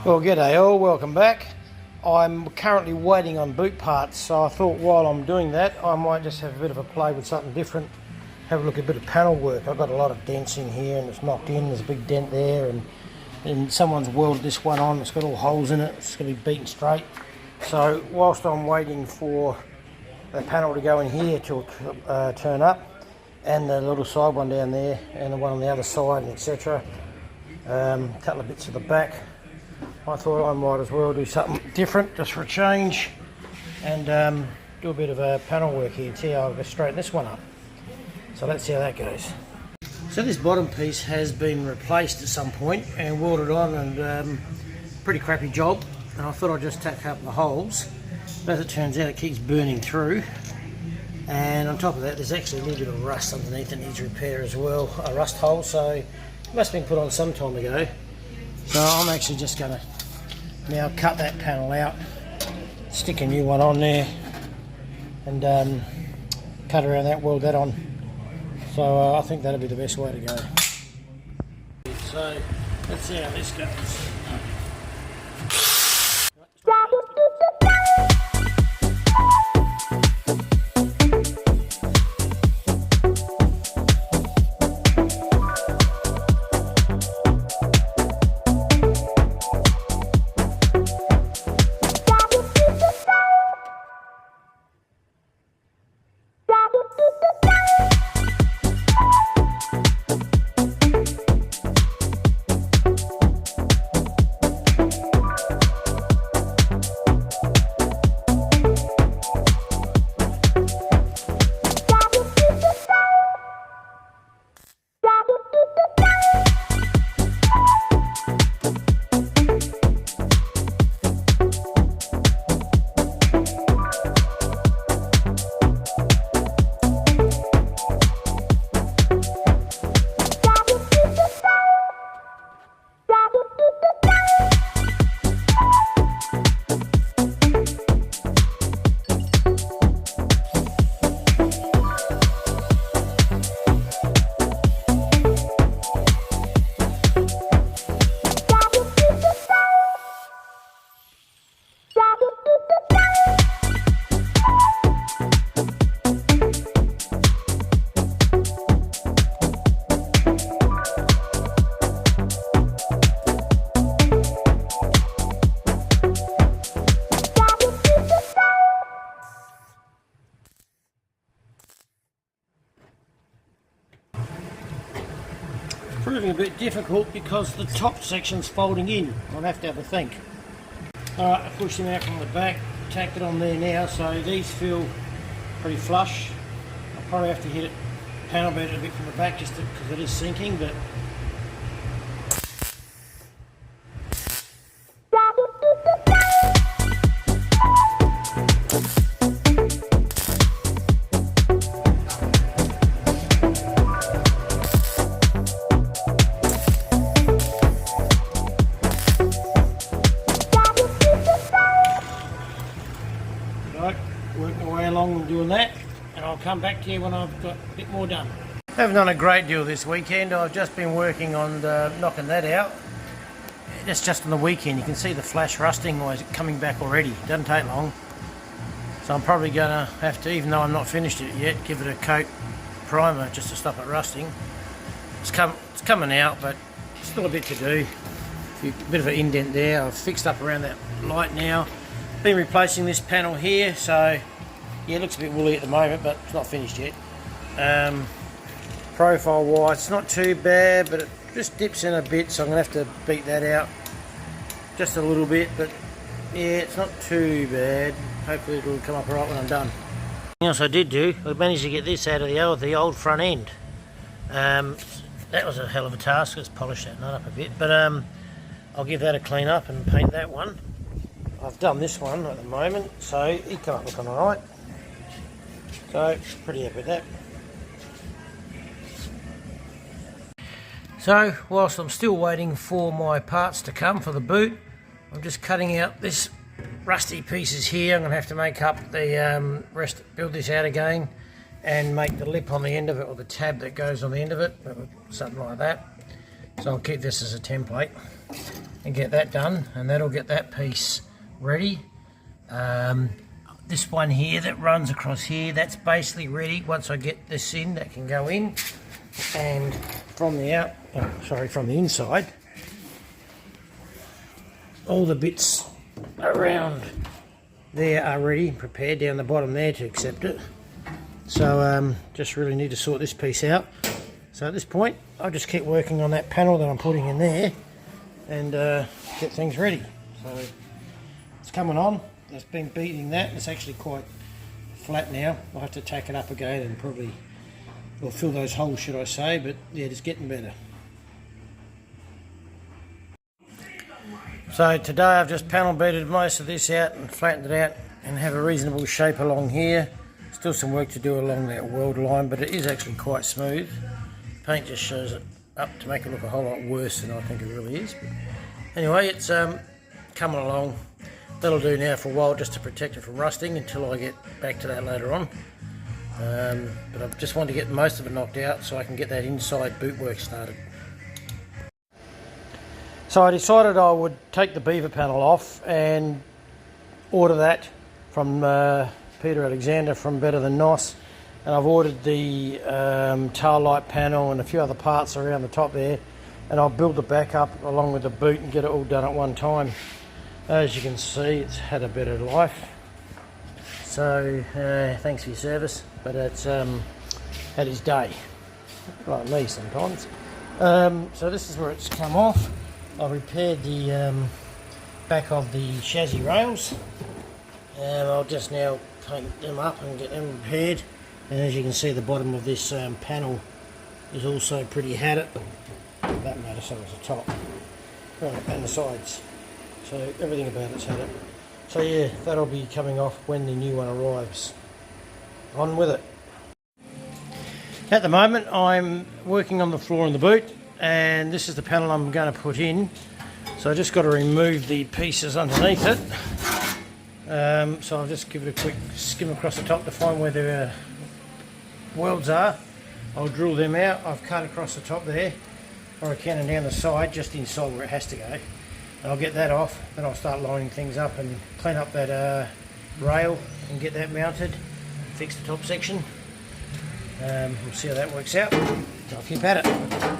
Well, g'day all, welcome back. I'm currently waiting on boot parts, so I thought while I'm doing that I might just have a bit of a play with something different, have a look at a bit of panel work. I've got a lot of dents in here and it's knocked in, there's a big dent there, and someone's welded this one on, it's got all holes in it, it's going to be beaten straight. So whilst I'm waiting for the panel to go in here to turn up, and the little side one down there and the one on the other side, etc., a couple of bits of the back, I thought I might as well do something different just for a change and do a bit of panel work here. See how I'll go straighten this one up. So let's see how that goes. So this bottom piece has been replaced at some point and welded on, and pretty crappy job, and I thought I'd just tack up the holes, but as it turns out it keeps burning through, and on top of that there's actually a little bit of rust underneath that needs repair as well, a rust hole, so it must have been put on some time ago. So I'm actually just going to now cut that panel out, stick a new one on there, and cut around that, weld that on. So I think that'll be the best way to go. So let's see how this goes. Proving a bit difficult because the top section's folding in. I'll have to have a think. Alright, I pushed them out from the back, tacked it on there now, so these feel pretty flush. I'll probably have to hit it, panel beat it a bit from the back just because it is sinking, but work my way along and doing that, and I'll come back to you when I've got a bit more done. I haven't done a great deal this weekend. I've just been working on knocking that out. That's just on the weekend. You can see the flash rusting coming back already. It doesn't take long. So I'm probably going to have to, even though I'm not finished it yet, give it a coat primer just to stop it rusting. It's coming out, but still a bit to do. A bit of an indent there. I've fixed up around that light now. Been replacing this panel here, so yeah, it looks a bit woolly at the moment, but it's not finished yet. Profile wise, it's not too bad, but it just dips in a bit, so I'm going to have to beat that out just a little bit, but yeah, it's not too bad. Hopefully it'll come up alright when I'm done. Something else I did do, I managed to get this out of the old front end. That was a hell of a task. Let's polish that nut up a bit, but I'll give that a clean up and paint that one. I've done this one at the moment, so it come up looking alright. So, pretty happy with that. So, whilst I'm still waiting for my parts to come for the boot, I'm just cutting out this rusty pieces here. I'm going to have to make up the build this out again and make the lip on the end of it, or the tab that goes on the end of it, something like that. So I'll keep this as a template. and get that done, and that'll get that piece ready. This one here that runs across here, that's basically ready. Once I get this in, that can go in, and from the from the inside, all the bits around there are ready and prepared down the bottom there to accept it. So just really need to sort this piece out. So at this point, I'll just keep working on that panel that I'm putting in there and get things ready. So it's coming on. It's been beating that. It's actually quite flat now. I'll have to tack it up again and probably, well, fill those holes, should I say, but yeah, it's getting better. So today I've just panel beaded most of this out and flattened it out and have a reasonable shape along here. Still some work to do along that weld line, but it is actually quite smooth. Paint just shows it up to make it look a whole lot worse than I think it really is. But anyway, it's coming along. That'll do now for a while, just to protect it from rusting until I get back to that later on. But I just want to get most of it knocked out so I can get that inside boot work started. So I decided I would take the beaver panel off and order that from Peter Alexander from Better Than Nos, and I've ordered the tail light panel and a few other parts around the top there, and I'll build the back up along with the boot and get it all done at one time. As you can see, it's had a better life, so thanks for your service, but it's had his day, like me sometimes. So this is where it's come off. I repaired the back of the chassis rails, and I'll just now paint them up and get them repaired. And as you can see, the bottom of this panel is also pretty had it. That matter, so is the top, and the sides. So everything about it's had it. So yeah, that'll be coming off when the new one arrives. On with it. At the moment, I'm working on the floor in the boot, and this is the panel I'm going to put in. So I just got to remove the pieces underneath it. So I'll just give it a quick skim across the top to find where the welds are. I'll drill them out. I've cut across the top there, or I can, and down the side, just inside where it has to go. And I'll get that off, then I'll start lining things up and clean up that rail and get that mounted, fix the top section. We'll see how that works out. I'll keep at it.